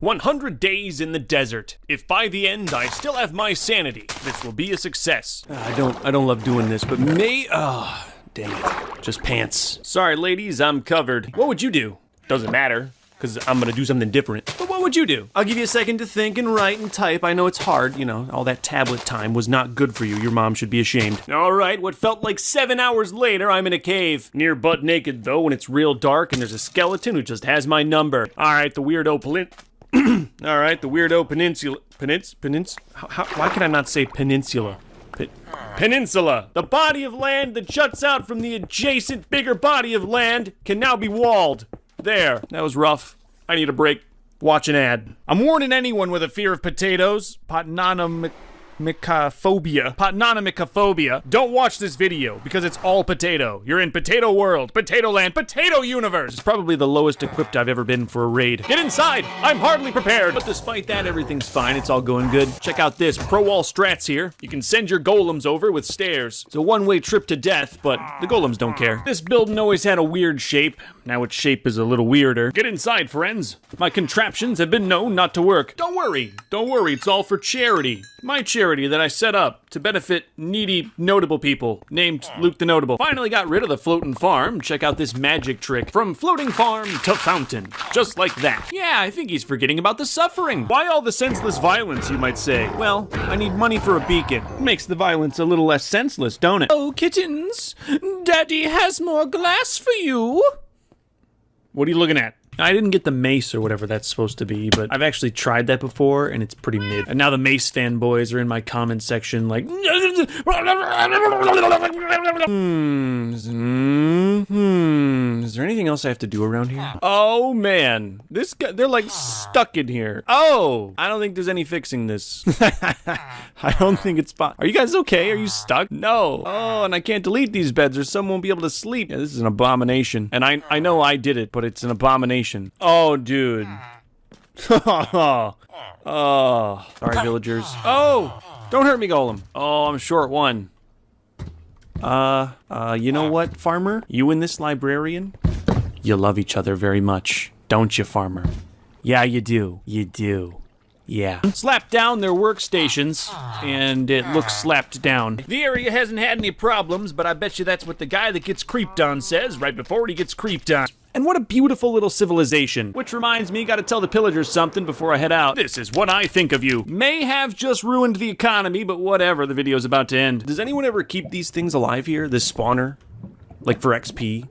100 days in the desert. If by the end I still have my sanity, this will be a success. I don't love doing this, but dang it. Just pants. Sorry, ladies, I'm covered. What would you do? Doesn't matter, because I'm gonna do something different. But what would you do? I'll give you a second to think and write and type. I know it's hard, you know, all that tablet time was not good for you. Your mom should be ashamed. All right, what felt like 7 hours later, I'm in a cave. Near butt naked, though, when it's real dark and there's a skeleton who just has my number. All right, the weirdo peninsula. Why can I not say peninsula? Peninsula. The body of land that juts out from the adjacent bigger body of land can now be walled. There. That was rough. I need a break. Watch an ad. I'm warning anyone with a fear of potatoes, Potnonomicophobia. Don't watch this video because it's all potato. You're in potato world, potato land, potato universe. It's probably the lowest equipped I've ever been for a raid. Get inside. I'm hardly prepared. But despite that, everything's fine. It's all going good. Check out this. Pro wall strats here. You can send your golems over with stairs. It's a one-way trip to death, but the golems don't care. This building always had a weird shape. Now its shape is a little weirder. Get inside, friends. My contraptions have been known not to work. Don't worry. It's all for charity. My charity that I set up to benefit needy, notable people named Luke TheNotable. Finally got rid of the floating farm. Check out this magic trick. From floating farm to fountain. Just like that. Yeah, I think he's forgetting about the suffering. Why all the senseless violence, you might say? Well, I need money for a beacon. Makes the violence a little less senseless, don't it? Oh, kittens. Daddy has more glass for you. What are you looking at? I didn't get the mace or whatever that's supposed to be, but I've actually tried that before, and it's pretty mid. And now the mace fanboys are in my comment section like... Is there anything else I have to do around here? Oh, man. This guy, they're like stuck in here. Oh! I don't think there's any fixing this. I don't think it's fine. Are you guys okay? Are you stuck? No. Oh, and I can't delete these beds or someone won't be able to sleep. Yeah, this is an abomination. And I know I did it, but it's an abomination. Oh, dude. Oh. Sorry, villagers. Oh! Don't hurt me, Golem. Oh, I'm short one. You know what, farmer? You and this librarian? You love each other very much, don't you, farmer? Yeah, you do. You do. Yeah. Slap down their workstations, and it looks slapped down. The area hasn't had any problems, but I bet you that's what the guy that gets creeped on says right before he gets creeped on. And what a beautiful little civilization. Which reminds me, gotta tell the pillagers something before I head out. This is what I think of you. May have just ruined the economy, but whatever, the video's about to end. Does anyone ever keep these things alive here? This spawner? Like for XP?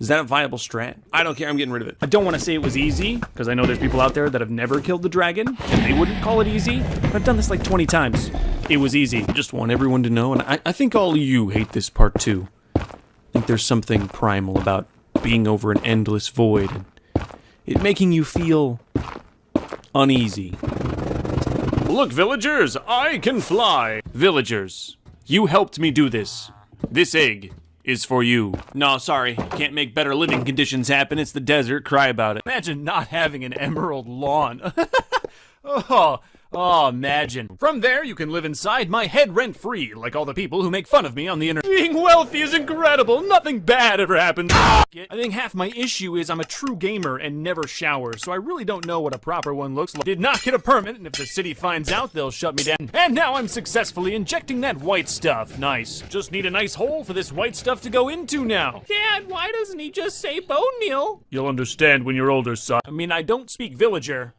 Is that a viable strat? I don't care, I'm getting rid of it. I don't want to say it was easy, because I know there's people out there that have never killed the dragon, and they wouldn't call it easy, but I've done this like 20 times. It was easy. I just want everyone to know, and I think all of you hate this part too. I think there's something primal about being over an endless void, and it making you feel uneasy. Look, villagers, I can fly. Villagers, you helped me do this. This egg is for you. No, sorry, can't make better living conditions happen. It's the desert, cry about it. Imagine not having an emerald lawn. Oh, imagine. From there, you can live inside my head rent-free, like all the people who make fun of me on the internet. Being wealthy is incredible. Nothing bad ever happens. I think half my issue is I'm a true gamer and never shower, so I really don't know what a proper one looks like. Did not get a permit, and if the city finds out, they'll shut me down. And now I'm successfully injecting that white stuff. Nice. Just need a nice hole for this white stuff to go into now. Dad, why doesn't he just say bone meal? You'll understand when you're older, son. I mean, I don't speak villager.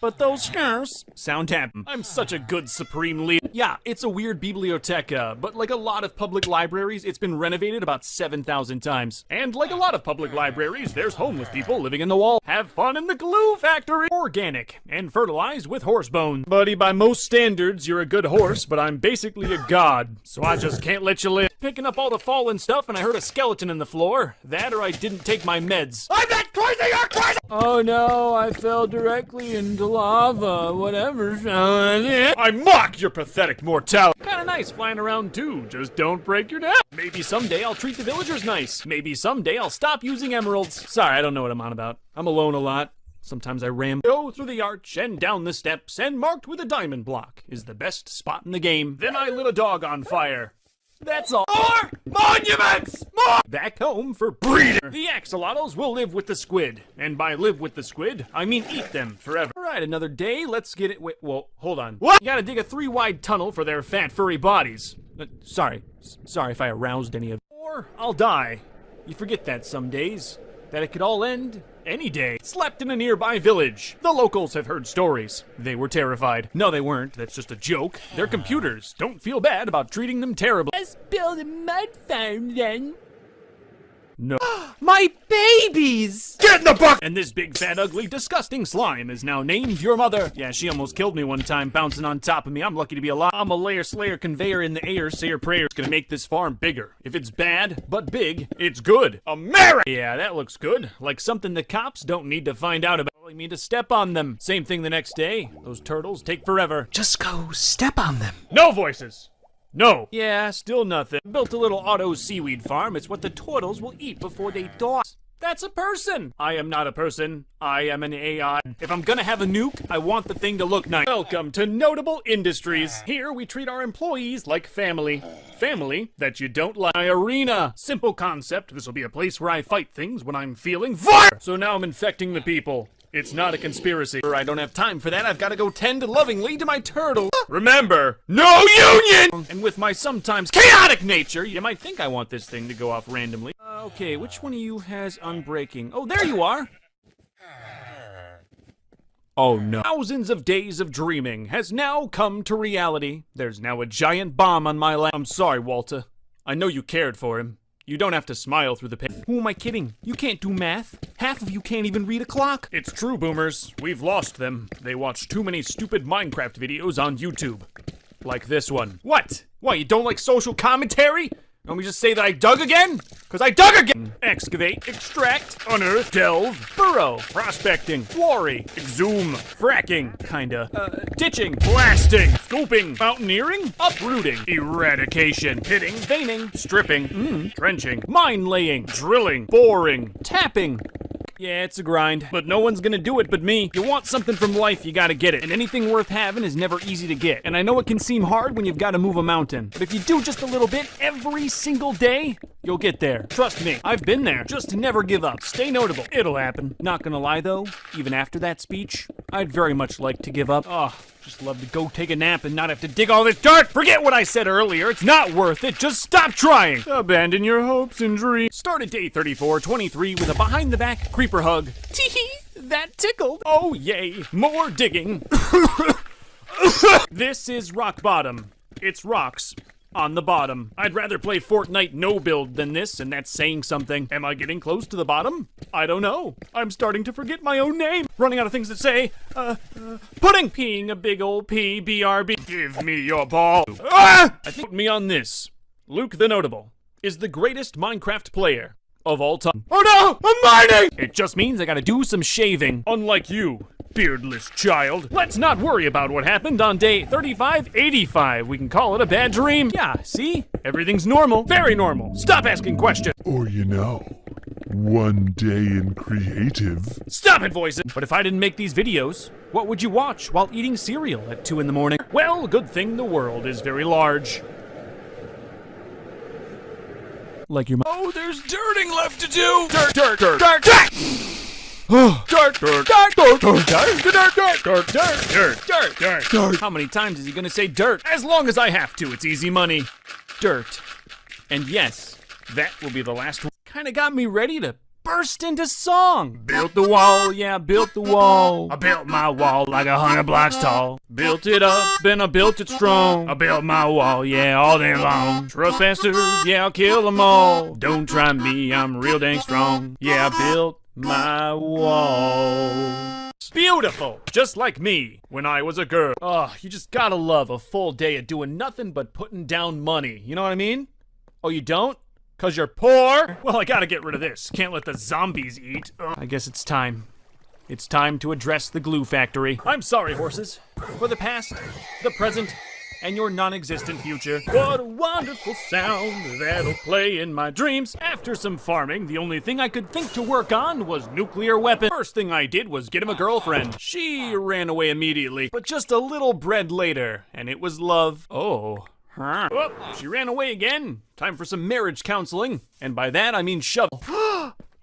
But those scars sound happy. I'm such a good supreme leader. Yeah, it's a weird biblioteca, but like a lot of public libraries, it's been renovated about 7,000 times. And like a lot of public libraries, there's homeless people living in the wall. Have fun in the glue factory. Organic and fertilized with horse bones. Buddy, by most standards, you're a good horse, but I'm basically a god, so I just can't let you live. Picking up all the fallen stuff and I heard a skeleton in the floor. That or I didn't take my meds. I'm not crazy, you're crazy! Oh no, I fell directly into lava, whatever. I mock your pathetic mortality. Kinda nice flying around too, just don't break your neck. Maybe someday I'll treat the villagers nice. Maybe someday I'll stop using emeralds. Sorry, I don't know what I'm on about. I'm alone a lot. Sometimes I go through the arch and down the steps, and marked with a diamond block is the best spot in the game. Then I lit a dog on fire. That's all. More monuments! More! Back home for breeding. The axolotls will live with the squid. And by live with the squid, I mean eat them forever. All right, another day. Let's get it. Wait, whoa, hold on. What? You gotta dig a 3-wide tunnel for their fat, furry bodies. Sorry if I aroused any of you. Or I'll die. You forget that some days. That it could all end any day. Slept in a nearby village. The locals have heard stories. They were terrified. No, they weren't. That's just a joke. They're computers. Don't feel bad about treating them terribly. Let's build a mud farm then. No. My babies! Get in the bucket! And this big, fat, ugly, disgusting slime is now named your mother. Yeah, she almost killed me one time, bouncing on top of me. I'm lucky to be alive. I'm a layer slayer conveyor in the air. Say your prayers. Gonna make this farm bigger. If it's bad, but big, it's good. America! Yeah, that looks good. Like something the cops don't need to find out about. Telling me to step on them. Same thing the next day. Those turtles take forever. Just go step on them. No voices! No. Yeah, still nothing. Built a little auto seaweed farm. It's what the turtles will eat before they die. That's a person. I am not a person. I am an AI. If I'm gonna have a nuke, I want the thing to look nice. Welcome to Notable Industries. Here we treat our employees like family. Family that you don't like. My arena. Simple concept. This will be a place where I fight things when I'm feeling fire. So now I'm infecting the people. It's not a conspiracy. I don't have time for that. I've got to go tend lovingly to my turtle. Remember, no union! And with my sometimes chaotic nature, you might think I want this thing to go off randomly. Okay, which one of you has unbreaking? Oh, there you are! Oh no. Thousands of days of dreaming has now come to reality. There's now a giant bomb on my lap. I'm sorry, Walter. I know you cared for him. You don't have to smile through the pain. Who am I kidding? You can't do math. Half of you can't even read a clock. It's true, boomers. We've lost them. They watch too many stupid Minecraft videos on YouTube. Like this one. What? Why, you don't like social commentary? Let me just say that I dug again? Because I dug again! Excavate, extract, unearth, delve, burrow, prospecting, quarry, exhume, fracking, kinda, ditching, blasting, scooping, mountaineering, uprooting, eradication, hitting, veining, stripping, trenching, mine laying, drilling, boring, tapping. Yeah, it's a grind, but no one's gonna do it but me. You want something from life, you gotta get it. And anything worth having is never easy to get. And I know it can seem hard when you've gotta move a mountain. But if you do just a little bit every single day, you'll get there. Trust me, I've been there. Just never give up. Stay notable. It'll happen. Not gonna lie though, even after that speech, I'd very much like to give up. Oh, just love to go take a nap and not have to dig all this dirt. Forget what I said earlier. It's not worth it. Just stop trying. Abandon your hopes and dreams. Start at day 3423 with a behind-the-back creeper hug. Tee-hee, that tickled. Oh, yay. More digging. This is rock bottom. It's rocks on the bottom. I'd rather play Fortnite no build than this, and that's saying something. Am I getting close to the bottom? I don't know. I'm starting to forget my own name. Running out of things to say. Pudding. Peeing a big old pee, BRB. Give me your ball. Ah! I think me on this. Luke TheNotable is the greatest Minecraft player of all time. Oh no! I'm mining! It just means I gotta do some shaving. Unlike you, beardless child. Let's not worry about what happened on day 3585. We can call it a bad dream. Yeah, see? Everything's normal. Very normal. Stop asking questions. Or one day in creative. Stop it, voices! But if I didn't make these videos, what would you watch while eating cereal at 2 in the morning? Well, good thing the world is very large. Like your Oh, there's dirting left to do! Dirt, dirt, dirt, dirt, dirt! Dirt, dirt, dirt, dirt, dirt, dirt, dirt, dirt, dirt, dirt, dirt, dirt. How many times is he gonna say dirt? As long as I have to, it's easy money. Dirt. And yes, that will be the last one. Kinda got me ready to burst into song. Built the wall, yeah, built the wall. I built my wall like 100 blocks tall. Built it up, and I built it strong. I built my wall, yeah, all day long. Trespassers, yeah, I'll kill them all. Don't try me, I'm real dang strong. Yeah, I built my wall. Beautiful, just like me when I was a girl. Oh, you just gotta love a full day of doing nothing but putting down money. You know what I mean? Oh, you don't? 'Cause you're poor? Well, I gotta get rid of this. Can't let the zombies eat. Ugh. I guess it's time. It's time to address the glue factory. I'm sorry, horses, for the past, the present, and your non-existent future. What a wonderful sound that'll play in my dreams. After some farming, the only thing I could think to work on was nuclear weapons. First thing I did was get him a girlfriend. She ran away immediately, but just a little bread later, and it was love. Oh. Huh? Oh, she ran away again. Time for some marriage counseling. And by that, I mean shovel.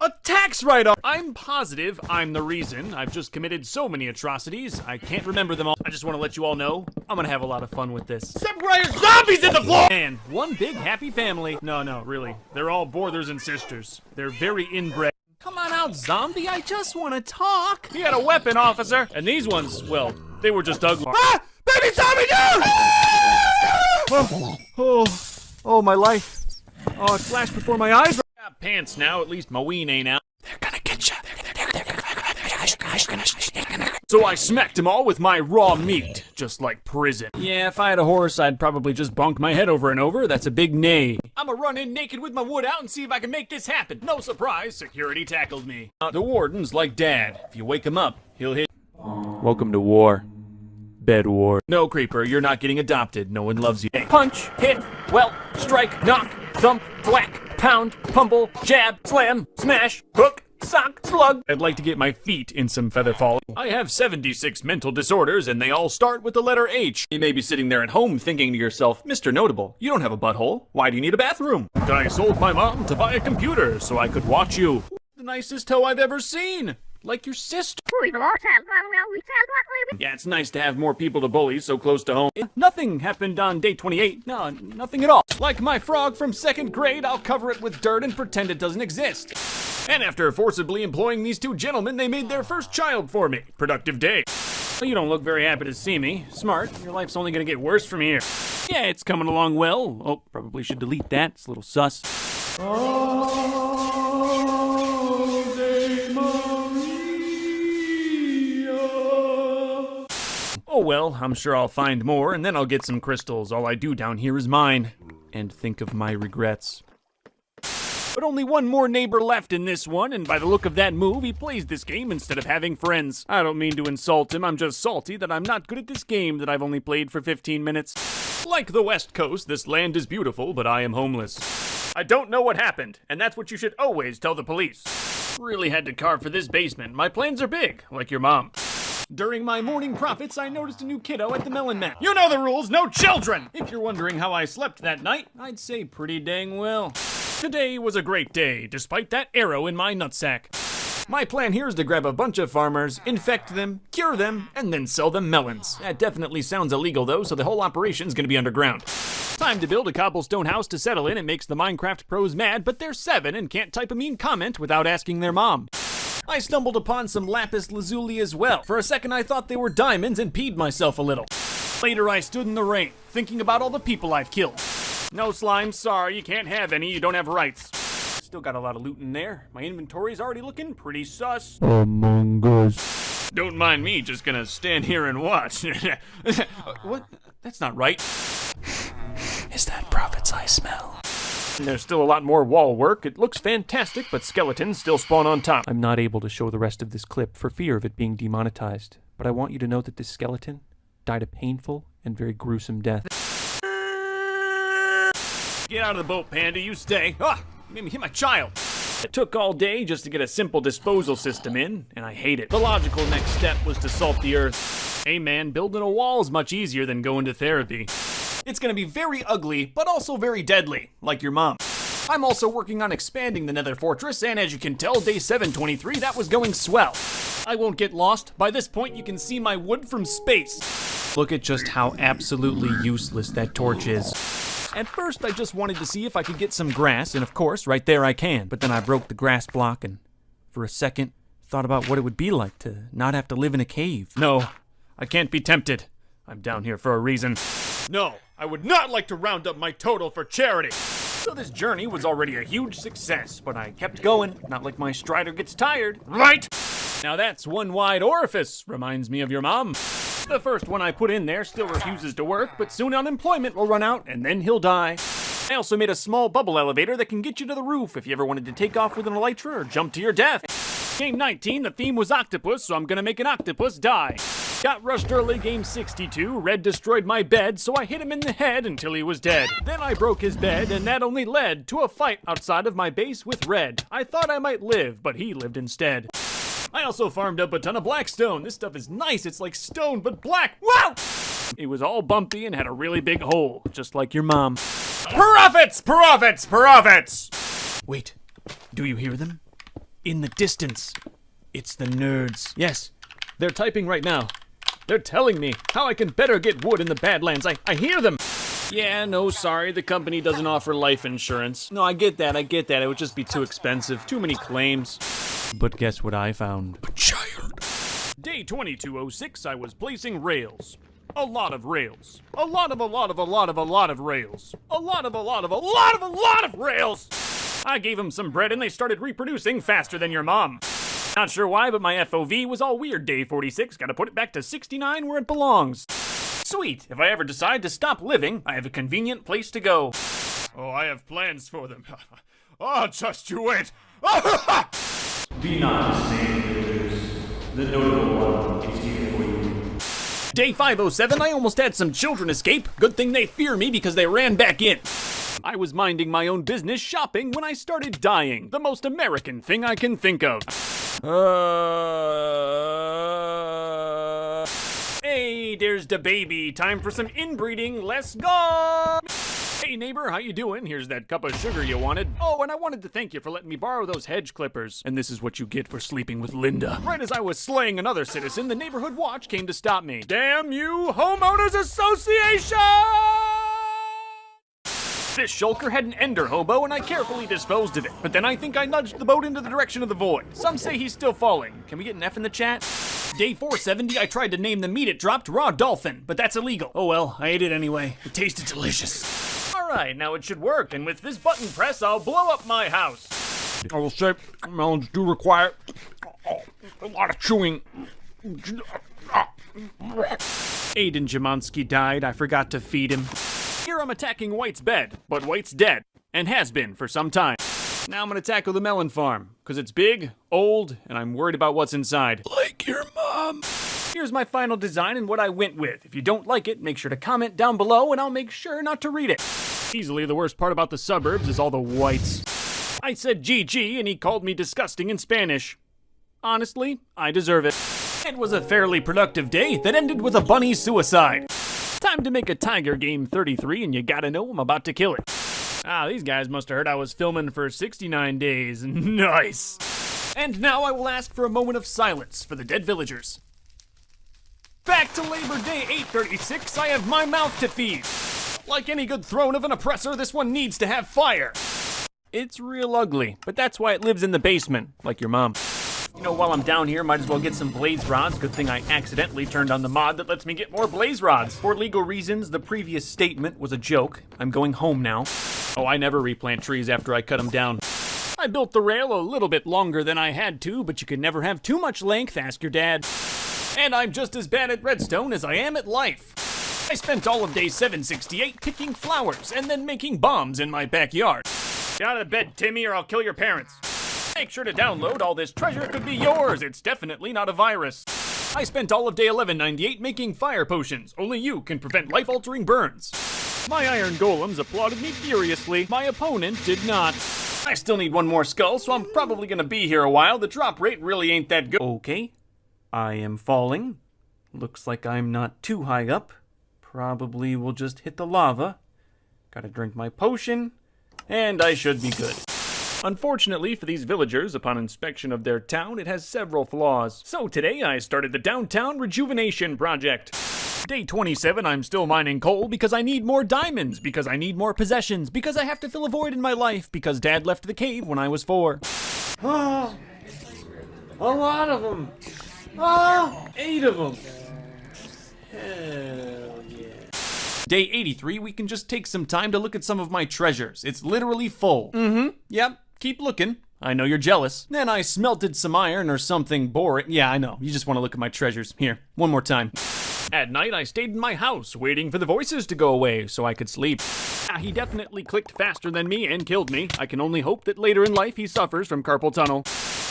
A tax write-off! I'm positive I'm the reason. I've just committed so many atrocities, I can't remember them all. I just want to let you all know, I'm gonna have a lot of fun with this. Except why there's zombies in the floor! And one big happy family. No, really. They're all brothers and sisters. They're very inbred. Come on out, zombie, I just want to talk. He had a weapon, officer. And these ones, well, they were just ugly. Ah! Baby zombie, no! Oh, my life. Oh, it flashed before my eyes. Got pants now, at least my ween ain't out. They're gonna get you. So I smacked them all with my raw meat, just like prison. Yeah, if I had a horse, I'd probably just bonk my head over and over. That's a big nay. I'ma run in naked with my wood out and see if I can make this happen. No surprise, security tackled me. The warden's like dad. If you wake him up, he'll hit. Welcome to war. Bed war. No, creeper, you're not getting adopted. No one loves you. Punch, hit, welt, strike, knock, thump, whack, pound, pummel, jab, slam, smash, hook, sock, slug. I'd like to get my feet in some feather fall. I have 76 mental disorders, and they all start with the letter H. You may be sitting there at home thinking to yourself, Mr. Notable, you don't have a butthole. Why do you need a bathroom? I sold my mom to buy a computer so I could watch you. The nicest toe I've ever seen. Like your sister. Yeah, it's nice to have more people to bully so close to home. Nothing happened on day 28. No, nothing at all. Like my frog from 2nd grade, I'll cover it with dirt and pretend it doesn't exist. And after forcibly employing these two gentlemen, they made their first child for me. Productive day. Well, you don't look very happy to see me. Smart. Your life's only gonna get worse from here. Yeah, it's coming along well. Oh, probably should delete that. It's a little sus. Oh well, I'm sure I'll find more, and then I'll get some crystals. All I do down here is mine. And think of my regrets. But only one more neighbor left in this one, and by the look of that move, he plays this game instead of having friends. I don't mean to insult him, I'm just salty that I'm not good at this game that I've only played for 15 minutes. Like the West Coast, this land is beautiful, but I am homeless. I don't know what happened, and that's what you should always tell the police. Really had to carve for this basement. My plans are big, like your mom. During my morning profits, I noticed a new kiddo at the Melon Man. You know the rules, no children! If you're wondering how I slept that night, I'd say pretty dang well. Today was a great day, despite that arrow in my nutsack. My plan here is to grab a bunch of farmers, infect them, cure them, and then sell them melons. That definitely sounds illegal though, so the whole operation's gonna be underground. Time to build a cobblestone house to settle in. It makes the Minecraft pros mad, but they're 7 and can't type a mean comment without asking their mom. I stumbled upon some lapis lazuli as well. For a second I thought they were diamonds and peed myself a little. Later I stood in the rain, thinking about all the people I've killed. No slime, sorry, you can't have any, you don't have rights. Still got a lot of loot in there. My inventory's already looking pretty sus. Among Us. Don't mind me, just gonna stand here and watch. What? That's not right. Is that prophet's eye smell? There's still a lot more wall work. It looks fantastic, but skeletons still spawn on top. I'm not able to show the rest of this clip for fear of it being demonetized. But I want you to know that this skeleton died a painful and very gruesome death. Get out of the boat, Panda, you stay. Ah, you made me hit my child. It took all day just to get a simple disposal system in, and I hate it. The logical next step was to salt the earth. Hey man, building a wall is much easier than going to therapy. It's gonna be very ugly, but also very deadly, like your mom. I'm also working on expanding the Nether Fortress, and as you can tell, day 723, that was going swell. I won't get lost. By this point, you can see my wood from space. Look at just how absolutely useless that torch is. At first, I just wanted to see if I could get some grass, and of course, right there I can. But then I broke the grass block, and for a second, thought about what it would be like to not have to live in a cave. No, I can't be tempted. I'm down here for a reason. No, I would not like to round up my total for charity. So this journey was already a huge success, but I kept going, not like my strider gets tired. Right? Now that's one wide orifice, reminds me of your mom. The first one I put in there still refuses to work, but soon unemployment will run out and then he'll die. I also made a small bubble elevator that can get you to the roof if you ever wanted to take off with an elytra or jump to your death. Game 19, the theme was octopus, so I'm gonna make an octopus die. Got rushed early, game 62, Red destroyed my bed, so I hit him in the head until he was dead. Then I broke his bed, and that only led to a fight outside of my base with Red. I thought I might live, but he lived instead. I also farmed up a ton of blackstone. This stuff is nice, it's like stone, but black. Wow! It was all bumpy and had a really big hole, just like your mom. Profits! Profits! Profits! Wait, do you hear them? In the distance. It's the nerds. Yes, they're typing right now. They're telling me how I can better get wood in the Badlands. I hear them. Yeah, no, sorry, the company doesn't offer life insurance. No, I get that. It would just be too expensive. Too many claims. But guess what I found? A child. Day 2206, I was placing rails. A lot of rails. A lot of rails. A lot of rails! I gave them some bread and they started reproducing faster than your mom. Not sure why, but my FOV was all weird. Day 46, gotta put it back to 69 where it belongs. Sweet, if I ever decide to stop living, I have a convenient place to go. Oh, I have plans for them. Oh, just you wait. Be not dismayed, villagers. The notable one is here for you. Day 507, I almost had some children escape. Good thing they fear me because they ran back in. I was minding my own business shopping when I started dying. The most American thing I can think of. Hey, there's the baby. Time for some inbreeding. Let's go! Hey neighbor, how you doing? Here's that cup of sugar you wanted. Oh, and I wanted to thank you for letting me borrow those hedge clippers. And this is what you get for sleeping with Linda. Right as I was slaying another citizen, the neighborhood watch came to stop me. Damn you, Homeowners Association! This shulker had an ender hobo and I carefully disposed of it. But then I think I nudged the boat into the direction of the void. Some say he's still falling. Can we get an F in the chat? Day 470, I tried to name the meat it dropped raw dolphin, but that's illegal. Oh well, I ate it anyway. It tasted delicious. Alright, now it should work, and with this button press, I'll blow up my house. I will say, melons do require a lot of chewing. Aiden Jamonski died, I forgot to feed him. Here I'm attacking White's bed, but White's dead, and has been for some time. Now I'm gonna tackle the melon farm, because it's big, old, and I'm worried about what's inside. Like your mom. Here's my final design and what I went with. If you don't like it, make sure to comment down below and I'll make sure not to read it. Easily the worst part about the suburbs is all the whites. I said GG and he called me disgusting in Spanish. Honestly, I deserve it. It was a fairly productive day that ended with a bunny suicide. Time to make a tiger game 33 and you gotta know I'm about to kill it. Ah, these guys must have heard I was filming for 69 days. Nice. And now I will ask for a moment of silence for the dead villagers. Back to Labor Day 836, I have my mouth to feed. Like any good throne of an oppressor, this one needs to have fire. It's real ugly, but that's why it lives in the basement, like your mom. You know, while I'm down here, might as well get some blaze rods. Good thing I accidentally turned on the mod that lets me get more blaze rods. For legal reasons, the previous statement was a joke. I'm going home now. Oh, I never replant trees after I cut them down. I built the rail a little bit longer than I had to, but you can never have too much length, ask your dad. And I'm just as bad at redstone as I am at life. I spent all of day 768 picking flowers and then making bombs in my backyard. Get out of bed, Timmy, or I'll kill your parents. Make sure to download all this treasure could be yours. It's definitely not a virus. I spent all of day 1198 making fire potions. Only you can prevent life-altering burns. My iron golems applauded me furiously. My opponent did not. I still need one more skull, so I'm probably gonna be here a while. The drop rate really ain't that good. Okay. I am falling. Looks like I'm not too high up. Probably will just hit the lava. Gotta drink my potion, and I should be good. Unfortunately for these villagers, upon inspection of their town, it has several flaws. So today I started the Downtown Rejuvenation Project. Day 27, I'm still mining coal because I need more diamonds, because I need more possessions, because I have to fill a void in my life, because Dad left the cave when I was 4. Oh, a lot of them. Oh, 8 of them. Hell yeah. Day 83, we can just take some time to look at some of my treasures. It's literally full. Yep, keep looking. I know you're jealous. Then I smelted some iron or something boring. Yeah, I know, you just want to look at my treasures. Here, one more time. At night, I stayed in my house, waiting for the voices to go away so I could sleep. He definitely clicked faster than me and killed me. I can only hope that later in life he suffers from carpal tunnel.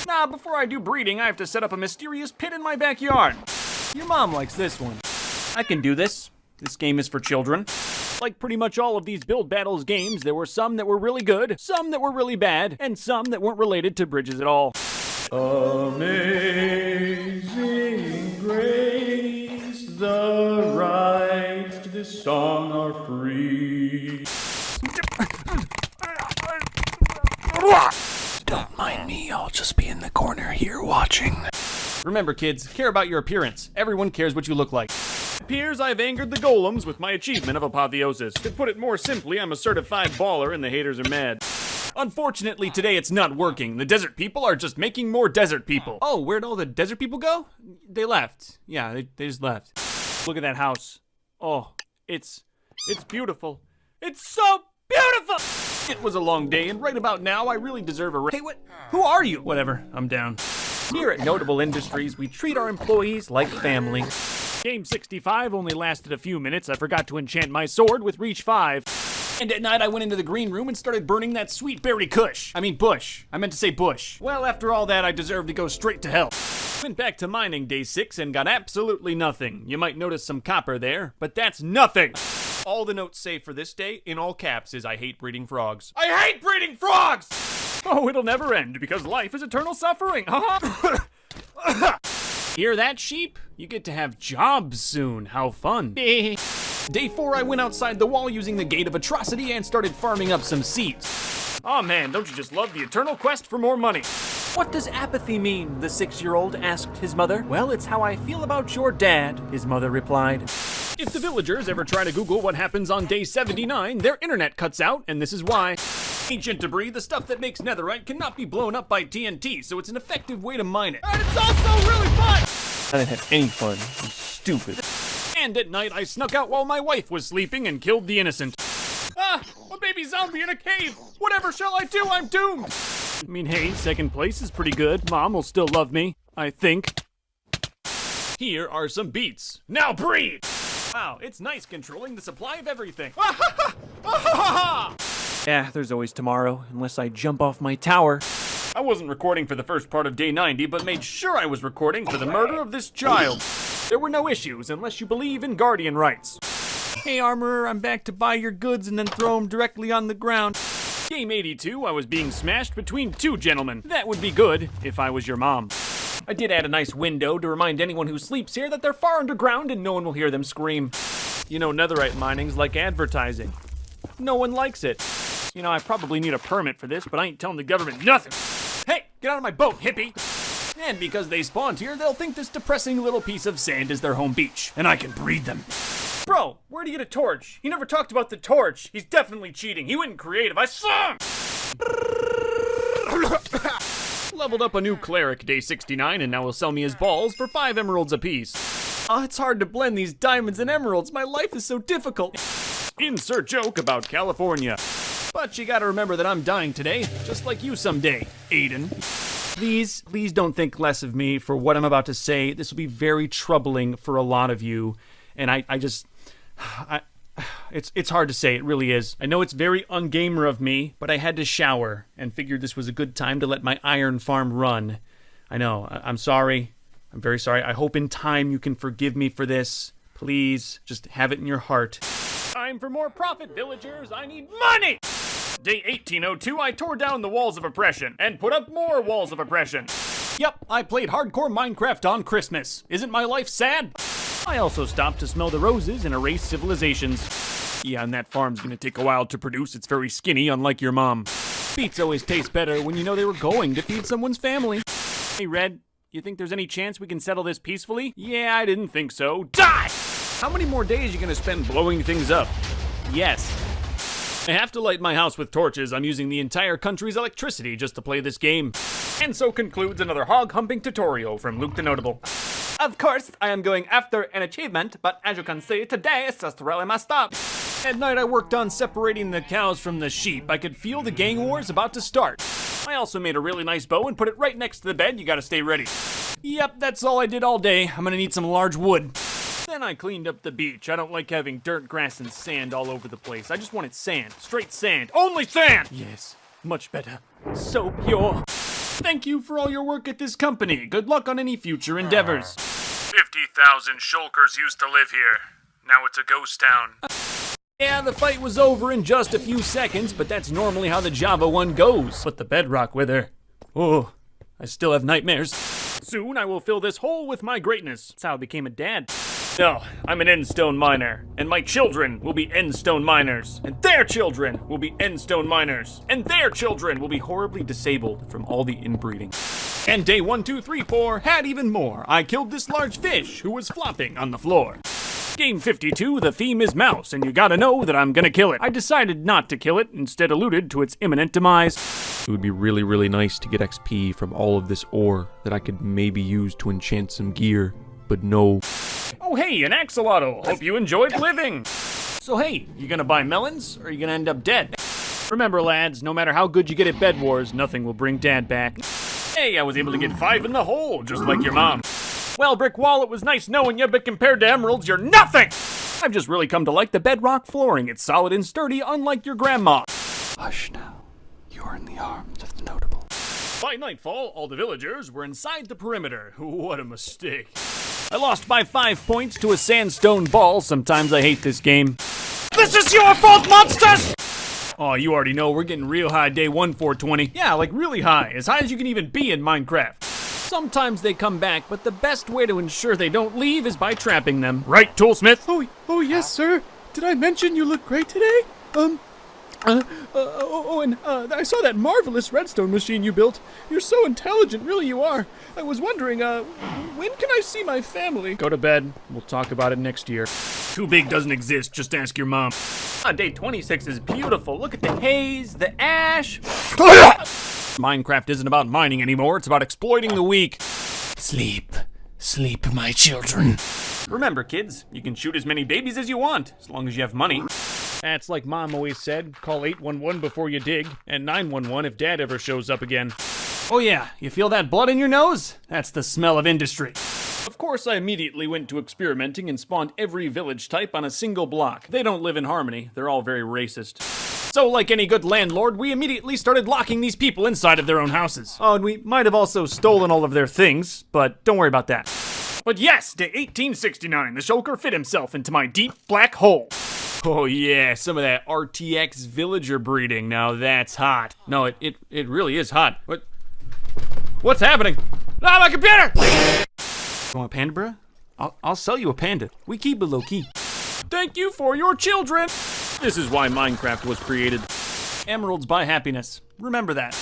Nah, before I do breeding, I have to set up a mysterious pit in my backyard. Your mom likes this one. I can do this. This game is for children. Like pretty much all of these Build Battles games, there were some that were really good, some that were really bad, and some that weren't related to bridges at all. Amazing grace, the right this song are free. Don't mind me, I'll just be in the corner here watching. Remember, kids, care about your appearance. Everyone cares what you look like. It appears I've angered the golems with my achievement of apotheosis. To put it more simply, I'm a certified baller and the haters are mad. Unfortunately, today it's not working. The desert people are just making more desert people. Oh, where'd all the desert people go? They left. Yeah, they just left. Look at that house. Oh, it's beautiful. It's so beautiful! It was a long day, and right about now, I really deserve a Hey, what? Who are you? Whatever, I'm down. Here at Notable Industries, we treat our employees like family. Game 65 only lasted a few minutes. I forgot to enchant my sword with Reach 5. And at night, I went into the green room and started burning that sweet berry kush. I mean bush. I meant to say bush. Well, after all that, I deserve to go straight to hell. Went back to mining day 6 and got absolutely nothing. You might notice some copper there, but that's nothing. All the notes say for this day, in all caps, is I hate breeding frogs. I hate breeding frogs! Oh, it'll never end because life is eternal suffering. Hear that, sheep? You get to have jobs soon. How fun. Day 4, I went outside the wall using the Gate of Atrocity and started farming up some seeds. Oh man, don't you just love the eternal quest for more money? What does apathy mean? The 6-year-old asked his mother. Well, it's how I feel about your dad, his mother replied. If the villagers ever try to Google what happens on day 79, their internet cuts out, and this is why. Ancient debris, the stuff that makes netherite, cannot be blown up by TNT, so it's an effective way to mine it. And it's also really fun! I didn't have any fun. I'm stupid. And at night, I snuck out while my wife was sleeping and killed the innocent. Ah! A baby zombie in a cave! Whatever shall I do? I'm doomed! I mean, hey, second place is pretty good. Mom will still love me, I think. Here are some beets. Now breathe! Wow, it's nice controlling the supply of everything. Yeah, there's always tomorrow, unless I jump off my tower. I wasn't recording for the first part of day 90, but made sure I was recording for the murder of this child. There were no issues, unless you believe in guardian rights. Hey, armorer, I'm back to buy your goods and then throw them directly on the ground. Game 82, I was being smashed between 2 gentlemen. That would be good if I was your mom. I did add a nice window to remind anyone who sleeps here that they're far underground and no one will hear them scream. You know, netherite mining's like advertising. No one likes it. You know, I probably need a permit for this, but I ain't telling the government nothing. Hey, get out of my boat, hippie! And because they spawned here, they'll think this depressing little piece of sand is their home beach, and I can breed them. Bro, where'd he get a torch? He never talked about the torch. He's definitely cheating. He went creative. I saw him! Leveled up a new cleric day 69 and now will sell me his balls for 5 emeralds apiece. Oh, it's hard to blend these diamonds and emeralds. My life is so difficult. Insert joke about California. But you gotta remember that I'm dying today, just like you someday, Aiden. Please don't think less of me for what I'm about to say. This will be very troubling for a lot of you. And it's hard to say, it really is. I know it's very ungamer of me, but I had to shower and figured this was a good time to let my iron farm run. I know, I'm sorry. I'm very sorry. I hope in time you can forgive me for this. Please, just have it in your heart. Time for more profit, villagers. I need money! Day 1802, I tore down the walls of oppression and put up more walls of oppression. Yep, I played hardcore Minecraft on Christmas. Isn't my life sad? I also stopped to smell the roses and erase civilizations. Yeah, and that farm's gonna take a while to produce. It's very skinny, unlike your mom. Beets always taste better when you know they were going to feed someone's family. Hey, Red, you think there's any chance we can settle this peacefully? Yeah, I didn't think so. Die! How many more days are you gonna spend blowing things up? Yes. I have to light my house with torches. I'm using the entire country's electricity just to play this game. And so concludes another hog-humping tutorial from Luke TheNotable. Of course, I am going after an achievement, but as you can see, today it's just really messed up. At night, I worked on separating the cows from the sheep. I could feel the gang wars about to start. I also made a really nice bow and put it right next to the bed. You gotta stay ready. Yep, that's all I did all day. I'm gonna need some large wood. Then I cleaned up the beach. I don't like having dirt, grass, and sand all over the place. I just wanted sand. Straight sand. Only sand! Yes, much better. So pure. Thank you for all your work at this company. Good luck on any future endeavors. 50,000 shulkers used to live here. Now it's a ghost town. Yeah, the fight was over in just a few seconds, but that's normally how the Java one goes. But the bedrock with her. Oh, I still have nightmares. Soon I will fill this hole with my greatness. That's how I became a dad. No, I'm an endstone miner, and my children will be endstone miners, and their children will be endstone miners, and their children will be horribly disabled from all the inbreeding. And day 1, 2, 3, 4 had even more. I killed this large fish who was flopping on the floor. Game 52, the theme is mouse, and you gotta know that I'm gonna kill it. I decided not to kill it, instead alluded to its imminent demise. It would be really, really nice to get XP from all of this ore that I could maybe use to enchant some gear, but no. Oh hey, an axolotl! Hope you enjoyed living! So hey, you gonna buy melons, or are you gonna end up dead? Remember lads, no matter how good you get at Bed Wars, nothing will bring Dad back. Hey, I was able to get 5 in the hole, just like your mom. Well, Brick Wall, it was nice knowing you, but compared to emeralds, you're nothing! I've just really come to like the bedrock flooring. It's solid and sturdy, unlike your grandma. Hush now. You are in the arms of the notable. By nightfall, all the villagers were inside the perimeter. What a mistake. I lost by 5 points to a sandstone ball. Sometimes I hate this game. This is your fault, monsters! Oh, you already know, we're getting real high day 1, 420. Yeah, like really high. As high as you can even be in Minecraft. Sometimes they come back, but the best way to ensure they don't leave is by trapping them. Right, Toolsmith? Oh yes, sir. Did I mention you look great today? I saw that marvelous redstone machine you built. You're so intelligent, really you are. I was wondering, when can I see my family? Go to bed. We'll talk about it next year. Too big doesn't exist. Just ask your mom. Day 26 is beautiful. Look at the haze, the ash. Minecraft isn't about mining anymore. It's about exploiting the weak. Sleep. Sleep, my children. Remember, kids, you can shoot as many babies as you want, as long as you have money. That's like Mom always said, call 811 before you dig, and 911 if Dad ever shows up again. Oh yeah, you feel that blood in your nose? That's the smell of industry. Of course, I immediately went to experimenting and spawned every village type on a single block. They don't live in harmony, they're all very racist. So like any good landlord, we immediately started locking these people inside of their own houses. Oh, and we might have also stolen all of their things, but don't worry about that. But yes, day 1869, the shulker fit himself into my deep black hole. Oh yeah, some of that RTX villager breeding. Now that's hot. No, it really is hot. What's happening? Ah, my computer! You want a panda, bruh? I'll sell you a panda. We keep it low key. Thank you for your children. This is why Minecraft was created. Emeralds buy happiness. Remember that.